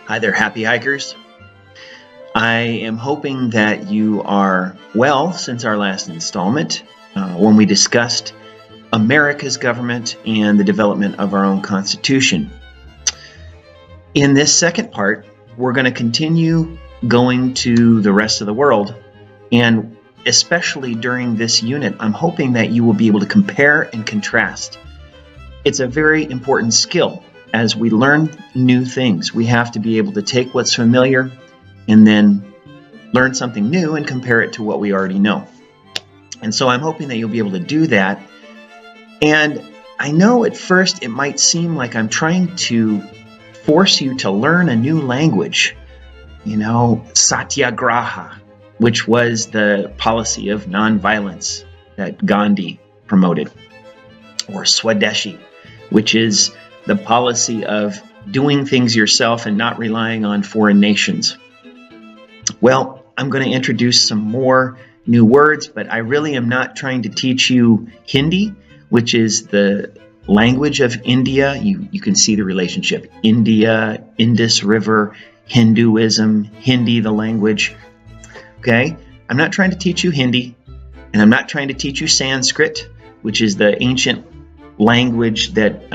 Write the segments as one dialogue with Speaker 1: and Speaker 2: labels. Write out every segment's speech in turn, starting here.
Speaker 1: Hi there, happy hikers. I am hoping that you are well since our last installment when we discussed America's government and the development of our own Constitution. In this second part, we're going to continue going to the rest of the world, and especially during this unit, I'm hoping that you will be able to compare and contrast. It's a very important skill. As we learn new things, we have to be able to take what's familiar and then learn something new and compare it to what we already know. And so I'm hoping that you'll be able to do that. And I know at first it might seem like I'm trying to force you to learn a new language. Satyagraha, which was the policy of nonviolence that Gandhi promoted, or Swadeshi, which is the policy of doing things yourself and not relying on foreign nations. Well, I'm going to introduce some more new words, but I really am not trying to teach you Hindi, which is the language of India. You can see the relationship. India, Indus River, Hinduism, Hindi, the language. Okay? I'm not trying to teach you Hindi, and I'm not trying to teach you Sanskrit, which is the ancient language that,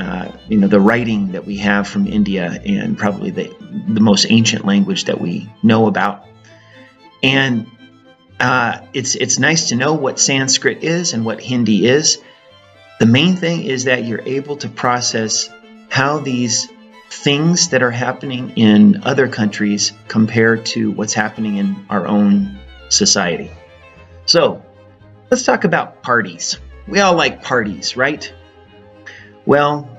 Speaker 1: the writing that we have from India, and probably the most ancient language that we know about. And it's nice to know what Sanskrit is and what Hindi is. The main thing is that you're able to process how these things that are happening in other countries compare to what's happening in our own society. So let's talk about parties. We all like parties, right? Well,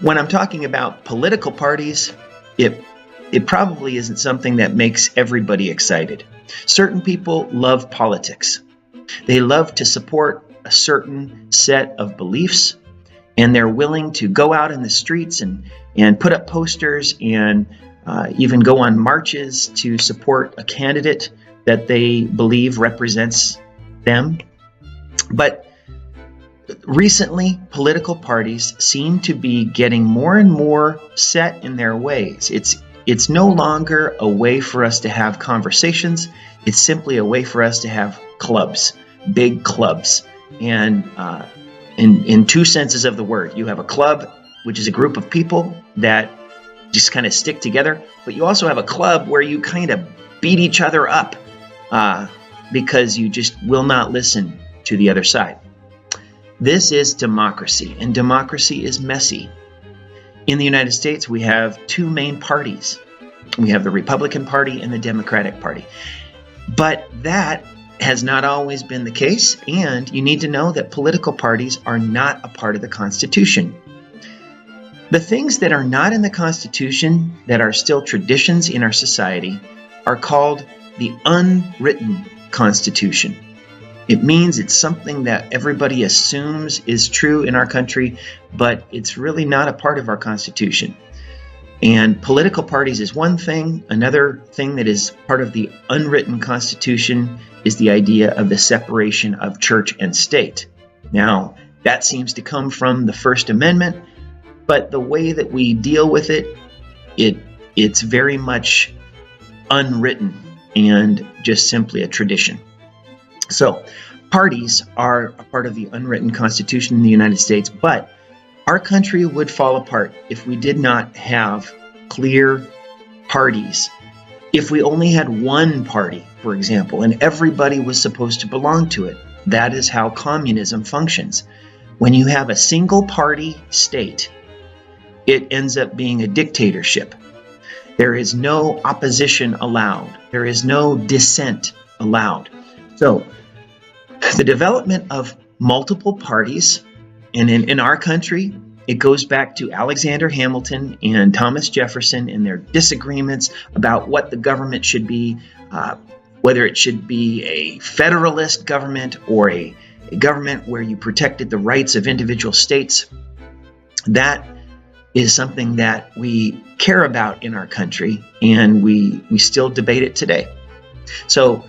Speaker 1: when I'm talking about political parties, it probably isn't something that makes everybody excited. Certain people love politics. They love to support a certain set of beliefs, and they're willing to go out in the streets and put up posters and even go on marches to support a candidate that they believe represents them. But recently, political parties seem to be getting more and more set in their ways. It's no longer a way for us to have conversations. It's simply a way for us to have clubs, big clubs. And in two senses of the word, you have a club, which is a group of people that just kind of stick together. But you also have a club where you kind of beat each other up because you just will not listen to the other side. This is democracy, and democracy is messy. In the United States, we have two main parties. We have the Republican Party and the Democratic Party. But that has not always been the case, and you need to know that political parties are not a part of the Constitution. The things that are not in the Constitution that are still traditions in our society are called the unwritten Constitution. It means it's something that everybody assumes is true in our country, but it's really not a part of our Constitution. And political parties is one thing. Another thing that is part of the unwritten Constitution is the idea of the separation of church and state. Now, that seems to come from the First Amendment, but the way that we deal with it's very much unwritten and just simply a tradition. So, parties are a part of the unwritten Constitution in the United States, but our country would fall apart if we did not have clear parties. If we only had one party, for example, and everybody was supposed to belong to it. That is how communism functions. When you have a single party state, it ends up being a dictatorship. There is no opposition allowed. There is no dissent allowed. So, the development of multiple parties, and in our country, it goes back to Alexander Hamilton and Thomas Jefferson and their disagreements about what the government should be, whether it should be a federalist government or a government where you protected the rights of individual states. That is something that we care about in our country, and we still debate it today. So,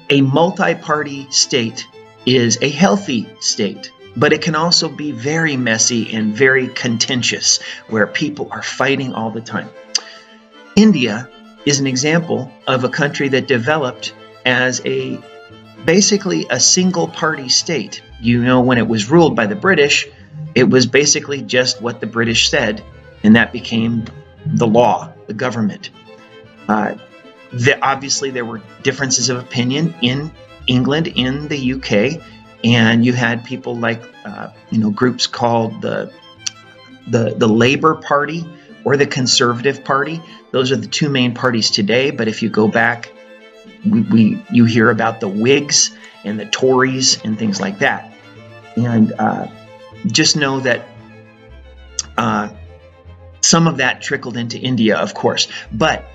Speaker 1: a multi-party state is a healthy state, but it can also be very messy and very contentious, where people are fighting all the time. India is an example of a country that developed as basically a single party state. When it was ruled by the British, it was basically just what the British said, and that became the law, the government. Obviously, there were differences of opinion in England, in the UK, and you had people like, groups called the Labour Party or the Conservative Party. Those are the two main parties today. But if you go back, you hear about the Whigs and the Tories and things like that. And just know that some of that trickled into India, of course. But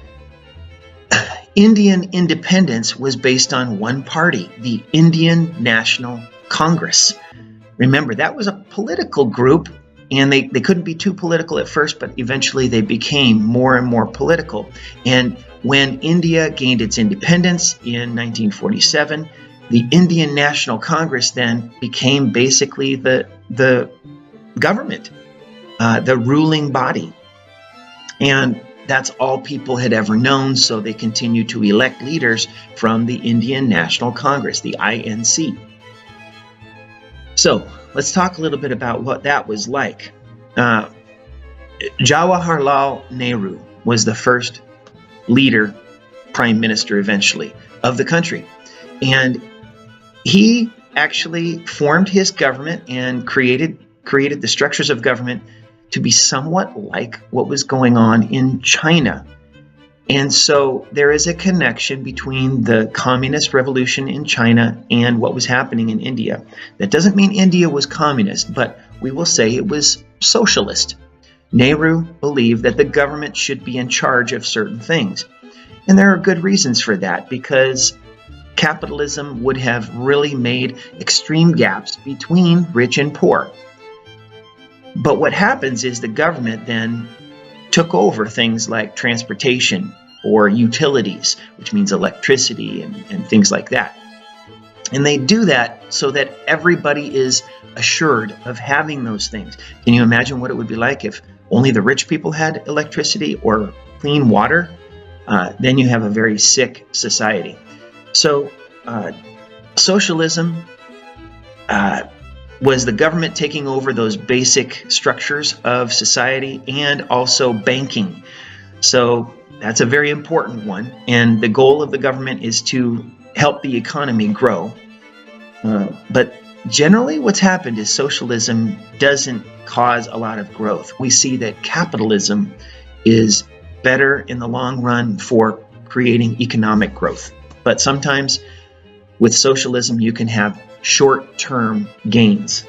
Speaker 1: Indian independence was based on one party, the Indian National Congress. Remember, that was a political group, and they couldn't be too political at first, but eventually they became more and more political. And when India gained its independence in 1947, the Indian National Congress then became basically the government, the ruling body. And that's all people had ever known, so they continued to elect leaders from the Indian National Congress, the INC. So let's talk a little bit about what that was like. Jawaharlal Nehru was the first leader, prime minister eventually, of the country. And he actually formed his government and created the structures of government to be somewhat like what was going on in China. And so there is a connection between the communist revolution in China and what was happening in India. That doesn't mean India was communist, but we will say it was socialist. Nehru believed that the government should be in charge of certain things. And there are good reasons for that, because capitalism would have really made extreme gaps between rich and poor. But what happens is the government then took over things like transportation or utilities, which means electricity and things like that. And they do that so that everybody is assured of having those things. Can you imagine what it would be like if only the rich people had electricity or clean water? Then you have a very sick society. So socialism was the government taking over those basic structures of society and also banking. So that's a very important one. And the goal of the government is to help the economy grow. But generally what's happened is socialism doesn't cause a lot of growth. We see that capitalism is better in the long run for creating economic growth. But sometimes with socialism, you can have short-term gains.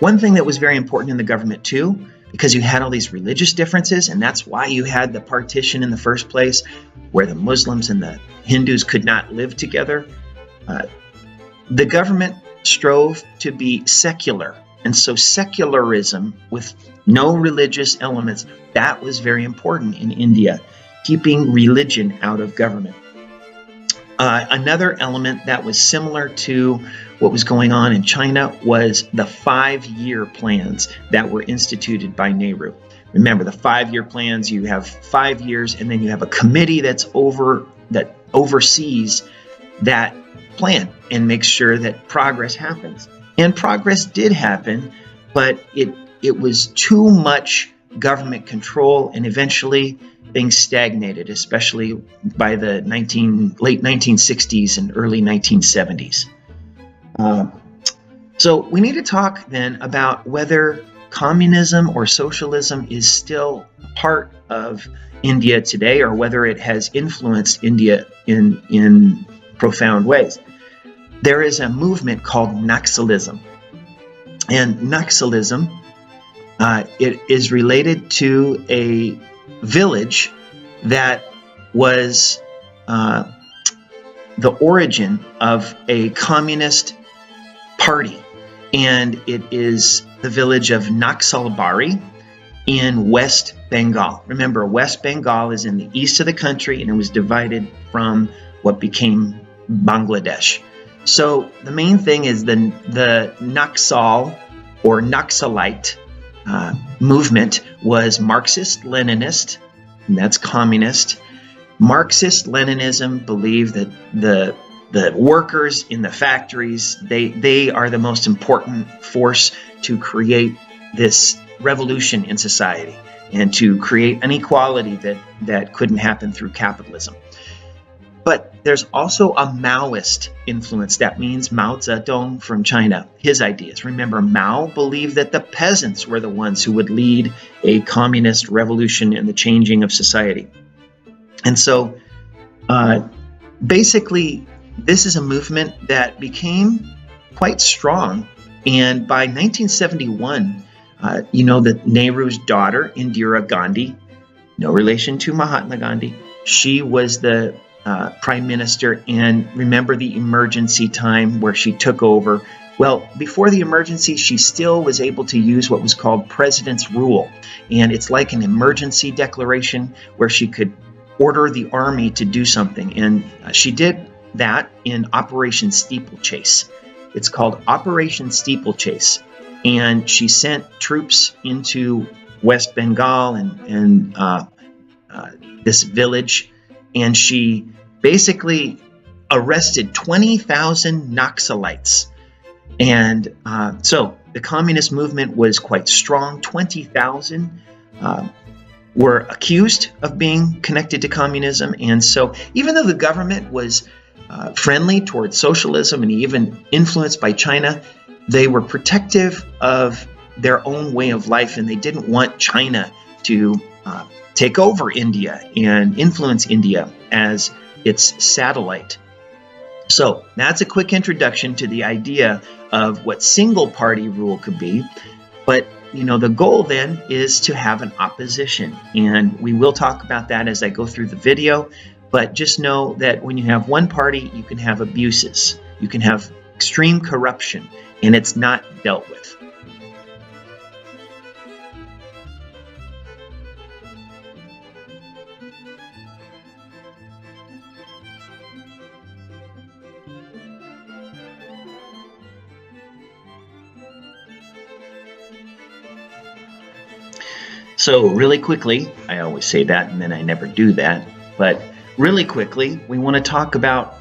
Speaker 1: One thing that was very important in the government too, because you had all these religious differences, and that's why you had the partition in the first place, where the Muslims and the Hindus could not live together. The government strove to be secular, and so secularism with no religious elements, that was very important in India, keeping religion out of government. Another element that was similar to what was going on in China was the 5-year plans that were instituted by Nehru. Remember, the 5-year plans, you have 5 years, and then you have a committee that oversees that plan and makes sure that progress happens. And progress did happen, but it was too much government control, and eventually things stagnated, especially by the late 1960s and early 1970s. So we need to talk then about whether communism or socialism is still part of India today, or whether it has influenced India in profound ways. There is a movement called Nationalism, and Nationalism it is related to a village that was the origin of a communist party, and it is the village of Naxalbari in West Bengal. Remember, West Bengal is in the east of the country, and it was divided from what became Bangladesh. So the main thing is the Naxal or Naxalite movement was Marxist-Leninist, and that's communist. Marxist-Leninism believed that the workers in the factories, they are the most important force to create this revolution in society and to create an equality that couldn't happen through capitalism. But there's also a Maoist influence. That means Mao Zedong from China, his ideas. Remember, Mao believed that the peasants were the ones who would lead a communist revolution in the changing of society. And so basically, this is a movement that became quite strong. And by 1971, you know that Nehru's daughter, Indira Gandhi, no relation to Mahatma Gandhi, she was the prime minister. And remember the emergency time where she took over. Well, before the emergency, she still was able to use what was called President's Rule. And it's like an emergency declaration where she could order the army to do something. And she did that in Operation Steeplechase. It's called Operation Steeplechase. And she sent troops into West Bengal and this village. And she basically arrested 20,000 Naxalites. And so the communist movement was quite strong. 20,000 were accused of being connected to communism. And so even though the government was friendly towards socialism and even influenced by China, they were protective of their own way of life, and they didn't want China to take over India and influence India as its satellite. So that's a quick introduction to the idea of what single party rule could be. But you know, the goal then is to have an opposition, and we will talk about that as I go through the video. But just know that when you have one party, you can have abuses, you can have extreme corruption, and it's not dealt with. So really quickly, I always say that and then I never do that, but really quickly, we want to talk about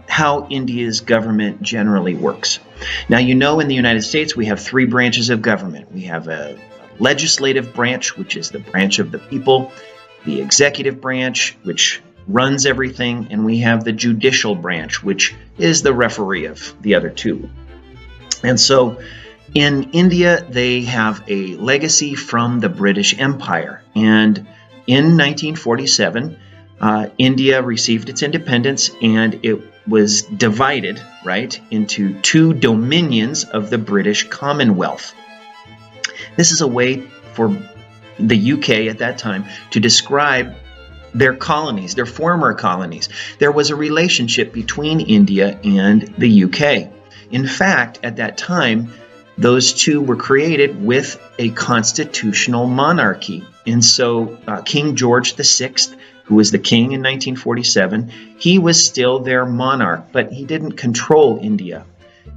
Speaker 1: how India's government generally works. Now, you know, in the United States, we have three branches of government. We have a legislative branch, which is the branch of the people, the executive branch, which runs everything, and we have the judicial branch, which is the referee of the other two. And so in India, they have a legacy from the British Empire. And in 1947, India received its independence, and it was divided, right, into two dominions of the British Commonwealth. This is a way for the UK at that time to describe their colonies, their former colonies. There was a relationship between India and the UK. In fact, at that time, those two were created with a constitutional monarchy. And so King George VI, who was the king in 1947, he was still their monarch, but he didn't control India.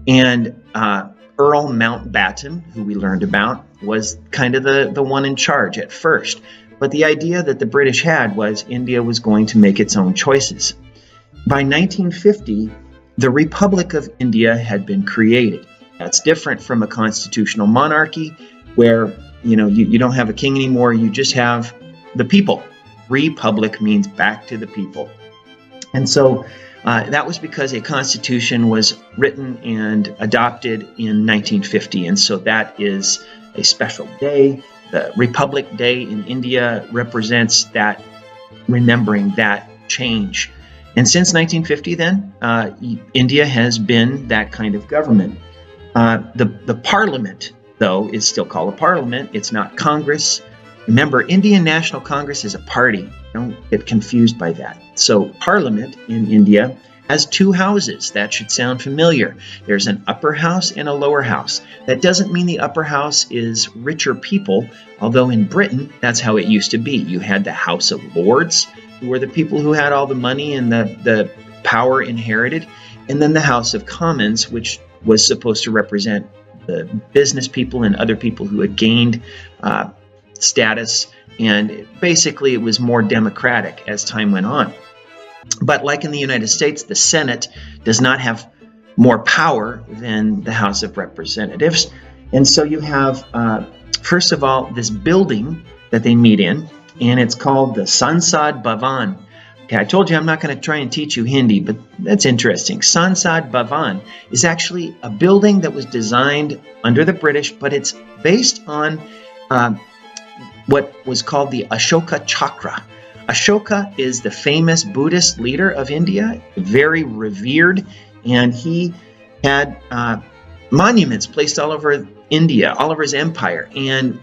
Speaker 1: And Earl Mountbatten, who we learned about, was kind of the one in charge at first. But the idea that the British had was India was going to make its own choices. By 1950, the Republic of India had been created. That's different from a constitutional monarchy where, you know, you don't have a king anymore, you just have the people. Republic means back to the people. And so that was because a constitution was written and adopted in 1950. And so that is a special day. The Republic Day in India represents that, remembering that change. And since 1950 then, India has been that kind of government. The parliament, though, is still called a parliament. It's not Congress. Remember, Indian National Congress is a party. Don't get confused by that. So parliament in India has two houses. That should sound familiar. There's an upper house and a lower house. That doesn't mean the upper house is richer people, although in Britain, that's how it used to be. You had the House of Lords, who were the people who had all the money and the power inherited, and then the House of Commons, which was supposed to represent the business people and other people who had gained status And basically, it was more democratic as time went on. But like in the United States, the Senate does not have more power than the House of Representatives. And so you have, first of all, this building that they meet in, and it's called the Sansad Bhavan. Okay, I told you I'm not going to try and teach you Hindi, but that's interesting. Sansad Bhavan is actually a building that was designed under the British, but it's based on what was called the Ashoka Chakra. Ashoka is the famous Buddhist leader of India, very revered, and he had monuments placed all over India, all over his empire. And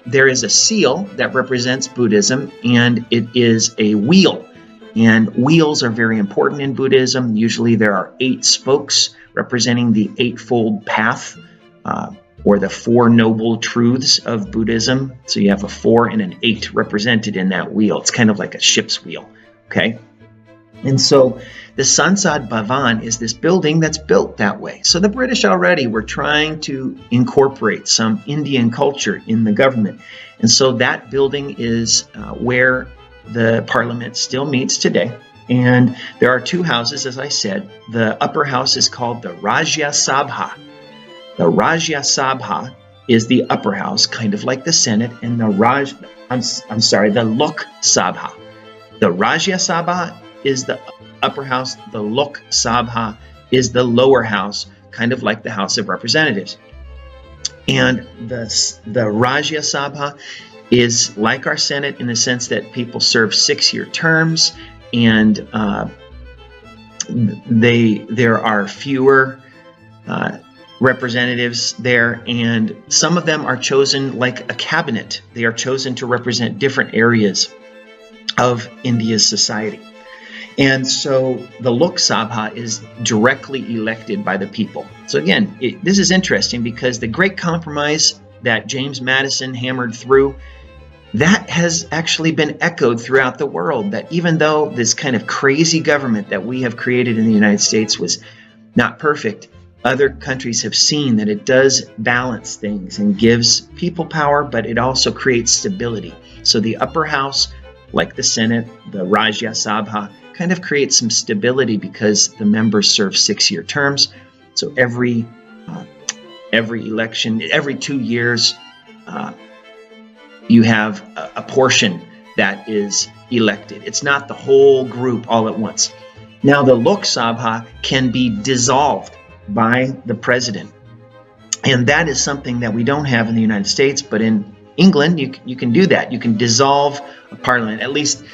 Speaker 1: there is a seal that represents Buddhism, and it is a wheel. And wheels are very important in Buddhism. Usually there are 8 spokes representing the eightfold path, or the 4 noble truths of Buddhism. So you have a 4 and an 8 represented in that wheel. It's kind of like a ship's wheel, okay? And so the Sansad Bhavan is this building that's built that way. So the British already were trying to incorporate some Indian culture in the government. And so that building is where the Parliament still meets today. And there are 2 houses, as I said. The upper house is called the Rajya Sabha. The Rajya Sabha is the upper house, kind of like the Senate, and the Lok Sabha. The Rajya Sabha is the upper house. The Lok Sabha is the lower house, kind of like the House of Representatives. And the Rajya Sabha is like our Senate in the sense that people serve 6-year terms, and there are fewer representatives there, and some of them are chosen like a cabinet. They are chosen to represent different areas of India's society. And so the Lok Sabha is directly elected by the people. So again, this is interesting because the Great Compromise that James Madison hammered through, that has actually been echoed throughout the world, that even though this kind of crazy government that we have created in the United States was not perfect, other countries have seen that it does balance things and gives people power, but it also creates stability. So the upper house, like the Senate, the Rajya Sabha, kind of creates some stability because the members serve 6-year terms. So every election, every 2 years, you have a portion that is elected. It's not the whole group all at once. Now, the Lok Sabha can be dissolved by the president. And that is something that we don't have in the United States, but in England, you can do that. You can dissolve a parliament. At least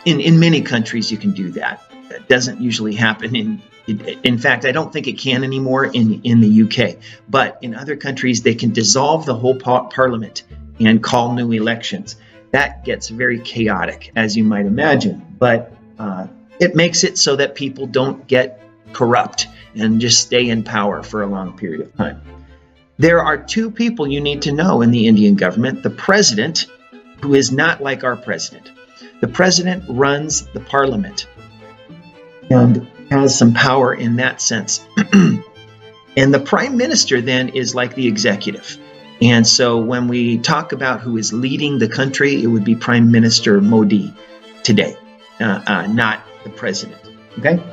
Speaker 1: in many countries, you can do that. That doesn't usually happen in fact, I don't think it can anymore in the UK. But in other countries, they can dissolve the whole parliament and call new elections. That gets very chaotic, as you might imagine. But it makes it so that people don't get corrupt and just stay in power for a long period of time. There are 2 people you need to know in the Indian government. The president, who is not like our president. The president runs the parliament and has some power in that sense. And the prime minister then is like the executive. And so when we talk about who is leading the country, it would be Prime Minister Modi today, not the president. Okay?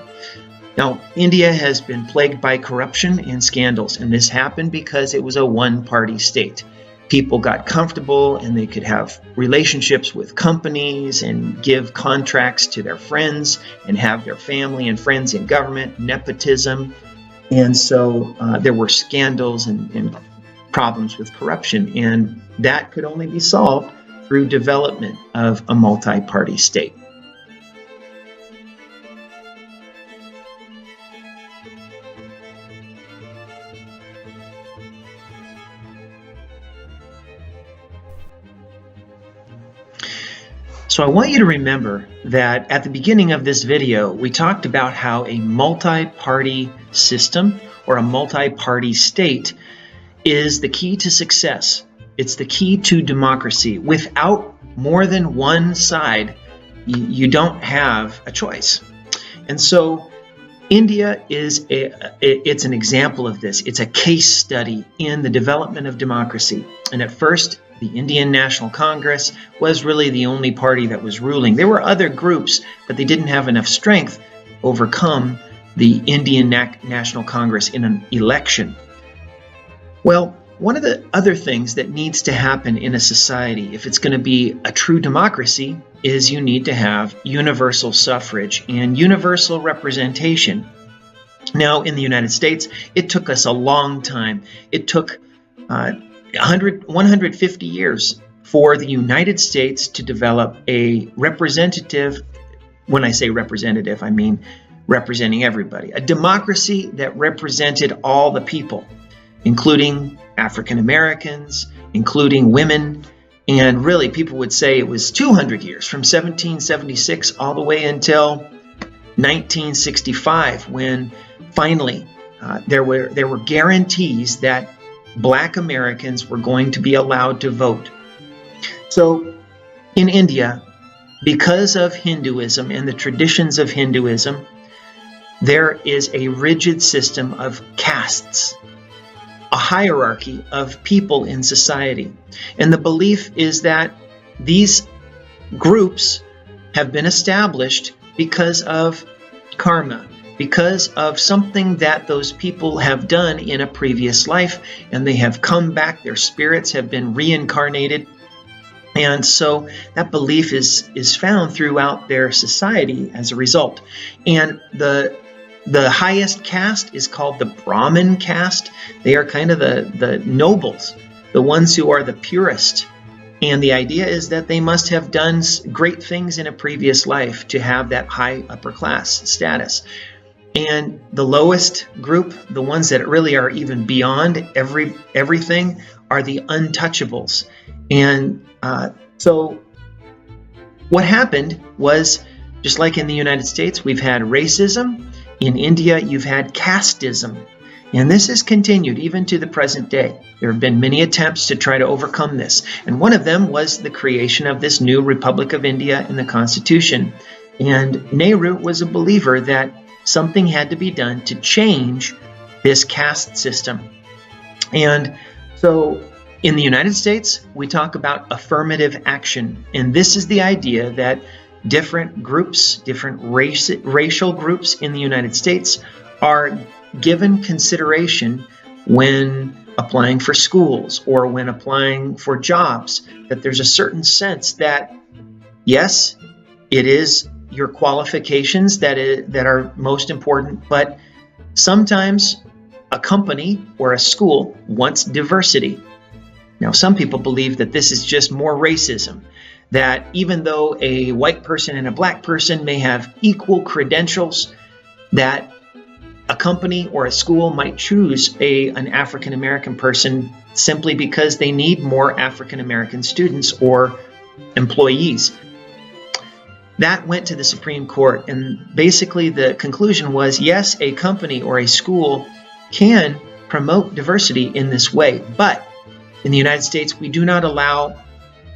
Speaker 1: Now, India has been plagued by corruption and scandals, and this happened because it was a one-party state. People got comfortable and they could have relationships with companies and give contracts to their friends and have their family and friends in government, nepotism. And so there were scandals and problems with corruption, and that could only be solved through development of a multi-party state. So I want you to remember that at the beginning of this video, we talked about how a multi-party system or a multi-party state is the key to success. It's the key to democracy. Without more than one side, you don't have a choice. And so India it's an example of this. It's a case study in the development of democracy. And at first, the Indian National Congress was really the only party that was ruling. There were other groups, but they didn't have enough strength to overcome the Indian National Congress in an election. Well, one of the other things that needs to happen in a society, if it's going to be a true democracy, is you need to have universal suffrage and universal representation. Now, in the United States, it took us a long time. It took 150 years for the United States to develop a representative. When I say representative, I mean representing everybody. A democracy that represented all the people, including African Americans, including women, and really people would say it was 200 years, from 1776 all the way until 1965, when finally there were guarantees that Black Americans were going to be allowed to vote. So in India, because of Hinduism and the traditions of Hinduism, there is a rigid system of castes, a hierarchy of people in society. And the belief is that these groups have been established because of karma, because of something that those people have done in a previous life, and they have come back, their spirits have been reincarnated. And so that belief is found throughout their society as a result. And the highest caste is called the Brahmin caste. They are kind of the nobles, the ones who are the purest. And the idea is that they must have done great things in a previous life to have that high upper class status. And the lowest group, the ones that really are even beyond everything, are the untouchables. And so what happened was, just like in the United States, we've had racism. In India, you've had casteism, and this has continued even to the present day. There have been many attempts to try to overcome this, and one of them was the creation of this new Republic of India in the Constitution. And Nehru was a believer that something had to be done to change this caste system. And so in the United States, we talk about affirmative action, and this is the idea that different groups, different racial groups in the United States are given consideration when applying for schools or when applying for jobs, that there's a certain sense that, yes, it is your qualifications that are most important, but sometimes a company or a school wants diversity. Now, some people believe that this is just more racism, that even though a white person and a black person may have equal credentials, that a company or a school might choose an African American person simply because they need more African American students or employees. That went to the Supreme Court, and basically the conclusion was, yes, a company or a school can promote diversity in this way, but in the United States, we do not allow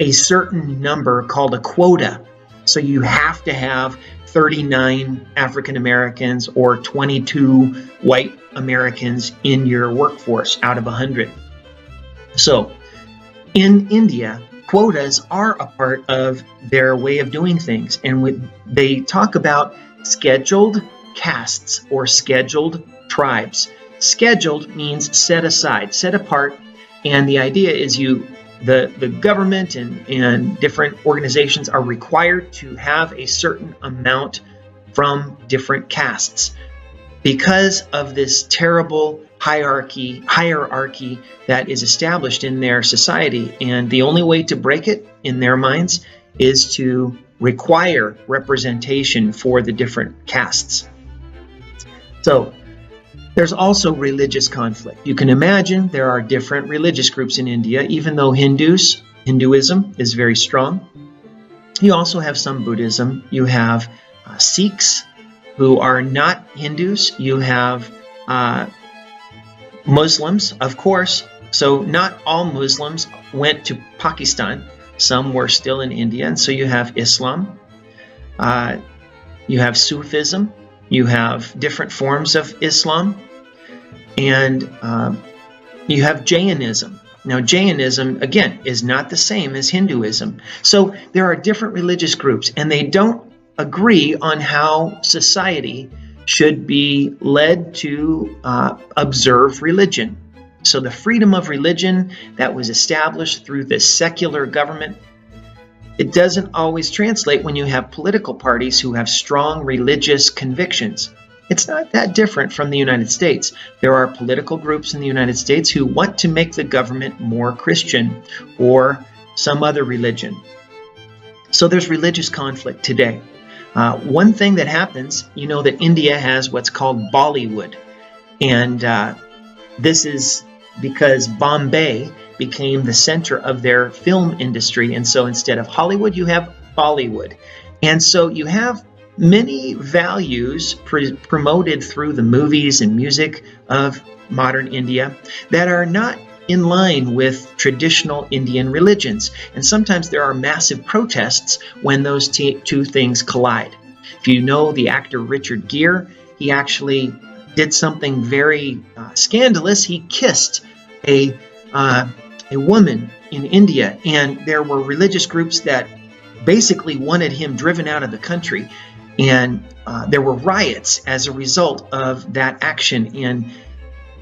Speaker 1: a certain number called a quota. So you have to have 39 African Americans or 22 white Americans in your workforce out of 100. So in India, quotas are a part of their way of doing things. And they talk about scheduled castes or scheduled tribes. Scheduled means set aside, set apart. And the idea is the government and different organizations are required to have a certain amount from different castes because of this terrible hierarchy that is established in their society. And the only way to break it in their minds is to require representation for the different castes. So there's also religious conflict. You can imagine there are different religious groups in India, even though Hinduism is very strong. You also have some Buddhism. You have Sikhs who are not Hindus. You have Muslims, of course. So not all Muslims went to Pakistan. Some were still in India. And so you have Islam. You have Sufism. You have different forms of Islam, and you have Jainism. Now, Jainism, again, is not the same as Hinduism. So there are different religious groups, and they don't agree on how society should be led to observe religion. So the freedom of religion that was established through the secular government, it doesn't always translate when you have political parties who have strong religious convictions. It's not that different from the United States. There are political groups in the United States who want to make the government more Christian or some other religion. So there's religious conflict today. One thing that happens, you know that India has what's called Bollywood. And this is because Bombay became the center of their film industry. And so instead of Hollywood, you have Bollywood. And so you have many values promoted through the movies and music of modern India that are not in line with traditional Indian religions. And sometimes there are massive protests when those two things collide. If you know the actor Richard Gere, he actually did something very scandalous. He kissed a woman in India, and there were religious groups that basically wanted him driven out of the country. And there were riots as a result of that action. And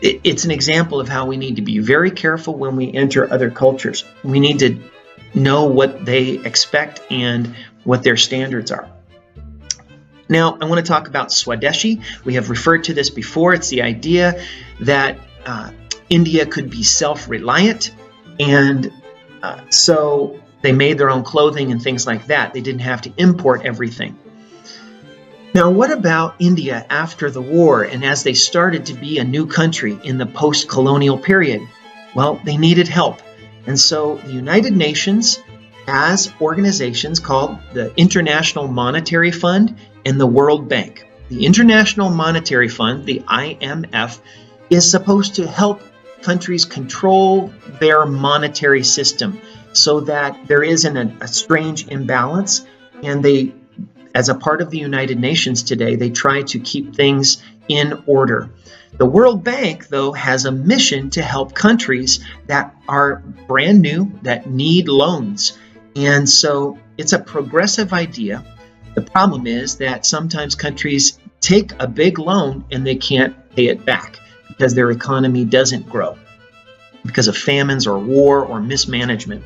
Speaker 1: it's an example of how we need to be very careful when we enter other cultures. We need to know what they expect and what their standards are. Now, I want to talk about Swadeshi. We have referred to this before. It's the idea that India could be self-reliant, and so they made their own clothing and things like that. They didn't have to import everything. Now, what about India after the war and as they started to be a new country in the post-colonial period? Well, they needed help. And so the United Nations has organizations called the International Monetary Fund and the World Bank. The International Monetary Fund, the IMF, is supposed to help countries control their monetary system so that there isn't a strange imbalance, and they, as a part of the United Nations today, they try to keep things in order. The World Bank, though, has a mission to help countries that are brand new, that need loans. And so it's a progressive idea. The problem is that sometimes countries take a big loan and they can't pay it back because their economy doesn't grow because of famines or war or mismanagement.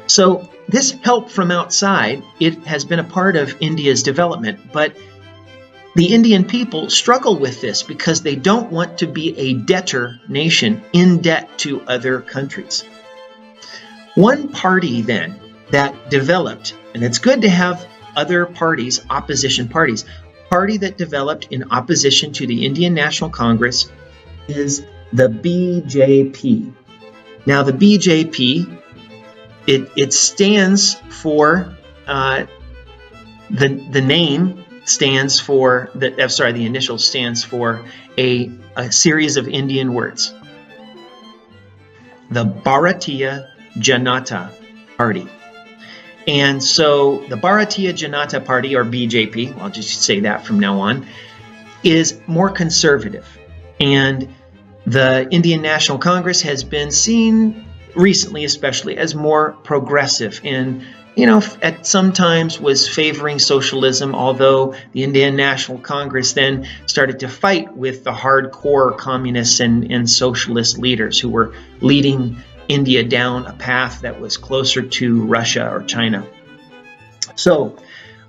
Speaker 1: So this help from outside, it has been a part of India's development, but the Indian people struggle with this because they don't want to be a debtor nation in debt to other countries. One party then that developed, and it's good to have other parties, opposition parties, party that developed in opposition to the Indian National Congress is the BJP. Now the BJP, it stands for, the name stands for, the initial stands for a series of Indian words. The Bharatiya Janata Party. And so the Bharatiya Janata Party, or BJP, I'll just say that from now on, is more conservative. And the Indian National Congress has been seen recently, especially, as more progressive and, at sometimes was favoring socialism, although the Indian National Congress then started to fight with the hardcore communists and socialist leaders who were leading India down a path that was closer to Russia or China. So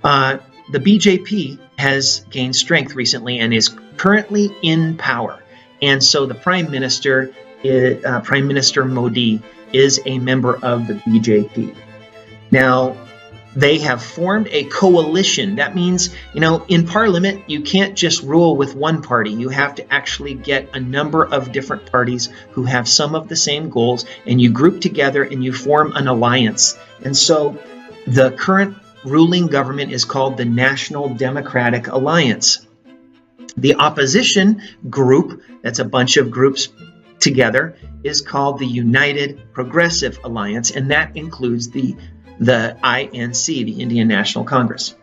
Speaker 1: the BJP has gained strength recently and is currently in power. And so the Prime Minister Modi is a member of the BJP. Now, they have formed a coalition. That means, in Parliament, you can't just rule with one party. You have to actually get a number of different parties who have some of the same goals, and you group together and you form an alliance. And so the current ruling government is called the National Democratic Alliance. The opposition group, that's a bunch of groups together, is called the United Progressive Alliance, and that includes the INC, the Indian National Congress.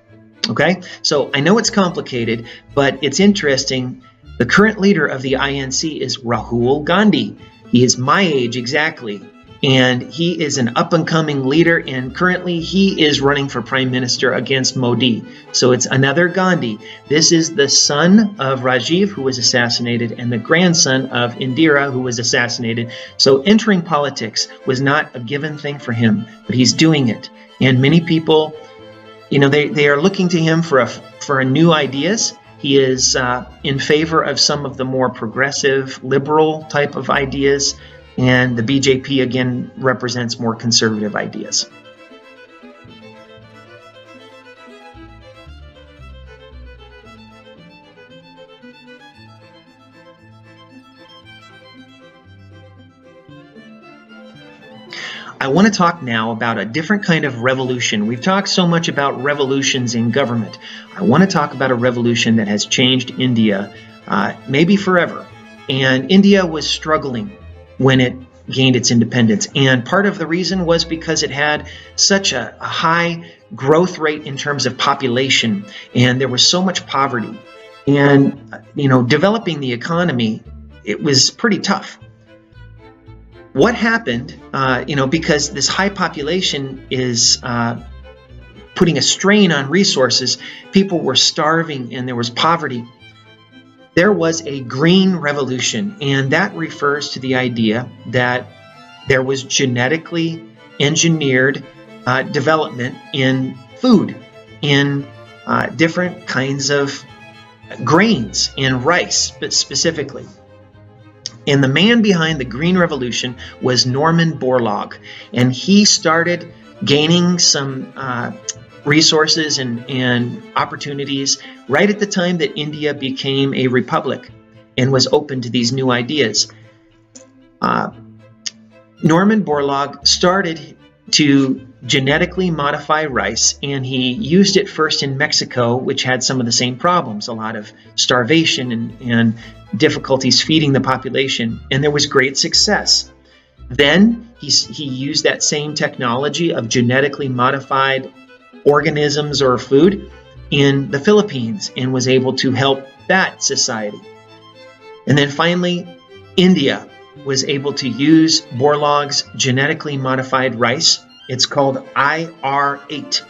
Speaker 1: Okay, so I know it's complicated, but it's interesting. The current leader of the INC is Rahul Gandhi. He is my age exactly, And he is an up-and-coming leader, and currently he is running for prime minister against Modi. So it's another Gandhi. This is the son of Rajiv, who was assassinated, and the grandson of Indira, who was assassinated. So entering politics was not a given thing for him, but he's doing it. And many people, they are looking to him for new ideas. He is in favor of some of the more progressive, liberal type of ideas. And the BJP, again, represents more conservative ideas. I want to talk now about a different kind of revolution. We've talked so much about revolutions in government. I want to talk about a revolution that has changed India, maybe forever. And India was struggling when it gained its independence. And part of the reason was because it had such a high growth rate in terms of population, and there was so much poverty. And, developing the economy, it was pretty tough. What happened, because this high population is putting a strain on resources, people were starving and there was poverty. There was a green revolution, and that refers to the idea that there was genetically engineered development in food, in different kinds of grains, in rice, but specifically. And the man behind the Green Revolution was Norman Borlaug, and he started gaining some resources and opportunities right at the time that India became a republic and was open to these new ideas. Norman Borlaug started to genetically modify rice, and he used it first in Mexico, which had some of the same problems, a lot of starvation and difficulties feeding the population, and there was great success. Then he used that same technology of genetically modified organisms or food in the Philippines and was able to help that society. And then finally, India was able to use Borlaug's genetically modified rice. It's called IR8.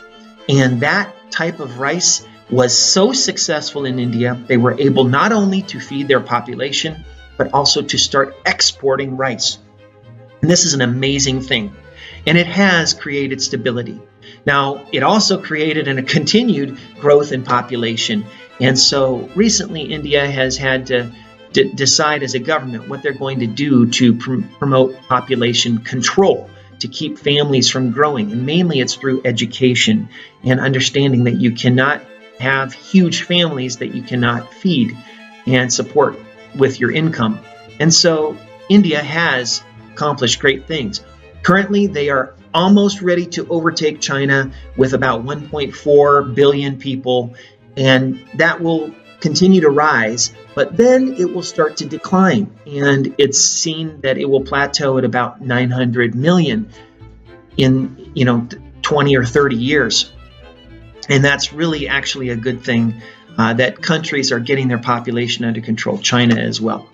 Speaker 1: And that type of rice was so successful in India, they were able not only to feed their population, but also to start exporting rice. And this is an amazing thing. And it has created stability. Now, it also created and continued growth in population. And so recently, India has had to decide as a government what they're going to do to promote population control, to keep families from growing. And mainly it's through education and understanding that you cannot have huge families that you cannot feed and support with your income. And so India has accomplished great things. Currently, they are almost ready to overtake China with about 1.4 billion people, and that will continue to rise, but then it will start to decline, and it's seen that it will plateau at about 900 million in 20 or 30 years. And that's really actually a good thing, that countries are getting their population under control, China as well.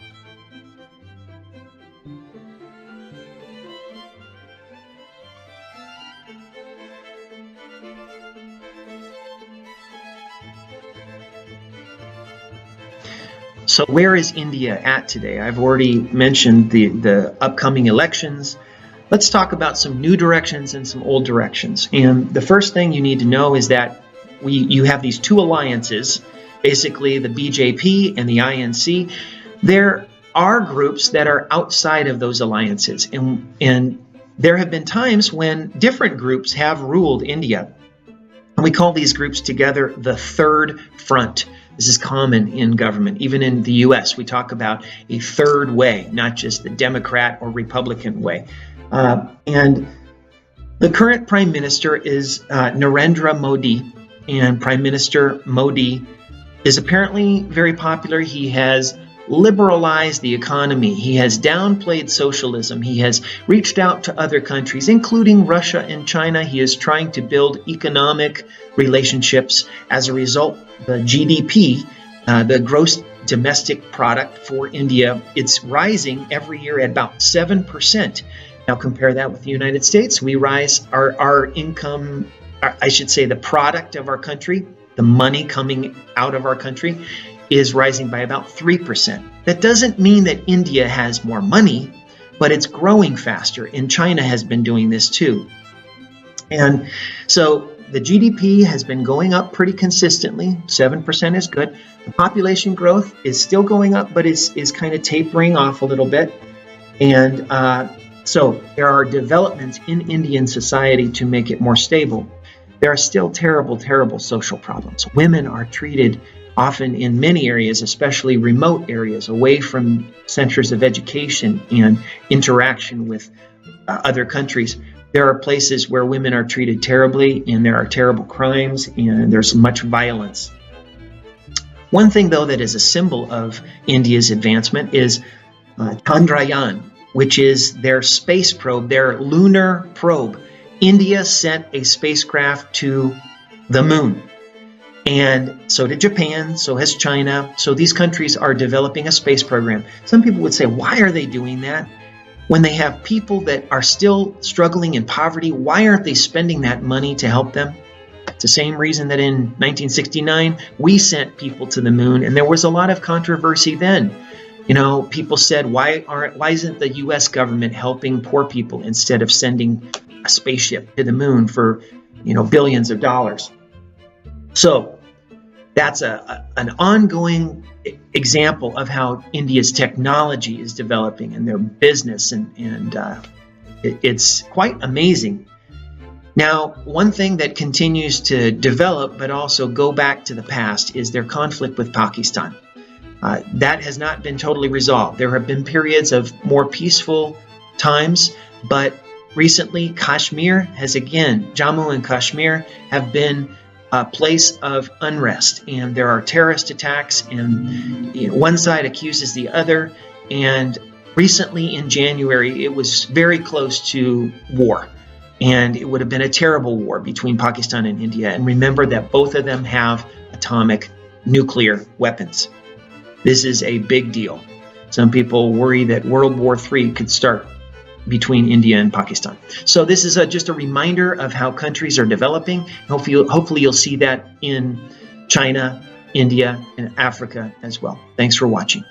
Speaker 1: So where is India at today? I've already mentioned the upcoming elections. Let's talk about some new directions and some old directions. And the first thing you need to know is that you have these two alliances, basically the BJP and the INC. There are groups that are outside of those alliances. And there have been times when different groups have ruled India. And we call these groups together the Third Front. This is common in government. Even in the U.S., we talk about a third way, not just the Democrat or Republican way. And the current prime minister is Narendra Modi. And Prime Minister Modi is apparently very popular. He has liberalized the economy. He has downplayed socialism. He has reached out to other countries, including Russia and China. He is trying to build economic relationships. As a result, the GDP, the gross domestic product for India, it's rising every year at about 7%. Now compare that with the United States. We rise, our income, I should say the product of our country, the money coming out of our country is rising by about 3%. That doesn't mean that India has more money, but it's growing faster, and China has been doing this too. And so the GDP has been going up pretty consistently. 7% is good. The population growth is still going up, but is kind of tapering off a little bit. And so there are developments in Indian society to make it more stable. There are still terrible, terrible social problems. Women are treated often in many areas, especially remote areas, away from centers of education and interaction with other countries. There are places where women are treated terribly, and there are terrible crimes, and there's much violence. One thing, though, that is a symbol of India's advancement is Chandrayaan, which is their space probe, their lunar probe. India sent a spacecraft to the moon. And so did Japan, so has China. So these countries are developing a space program. Some people would say, why are they doing that? When they have people that are still struggling in poverty, why aren't they spending that money to help them? It's the same reason that in 1969, we sent people to the moon, and there was a lot of controversy then. You know, people said, why isn't the U.S. government helping poor people instead of sending a spaceship to the moon for, billions of dollars? So that's an ongoing example of how India's technology is developing and their business, and it's quite amazing. Now, one thing that continues to develop but also go back to the past is their conflict with Pakistan. That has not been totally resolved. There have been periods of more peaceful times, but recently Jammu and Kashmir have been a place of unrest, and there are terrorist attacks, and one side accuses the other. And recently in January, it was very close to war, and it would have been a terrible war between Pakistan and India. And remember that both of them have atomic nuclear weapons. This is a big deal. Some people worry that World War III could start between India and Pakistan. So this is just a reminder of how countries are developing. Hopefully you'll see that in China, India, and Africa as well. Thanks for watching.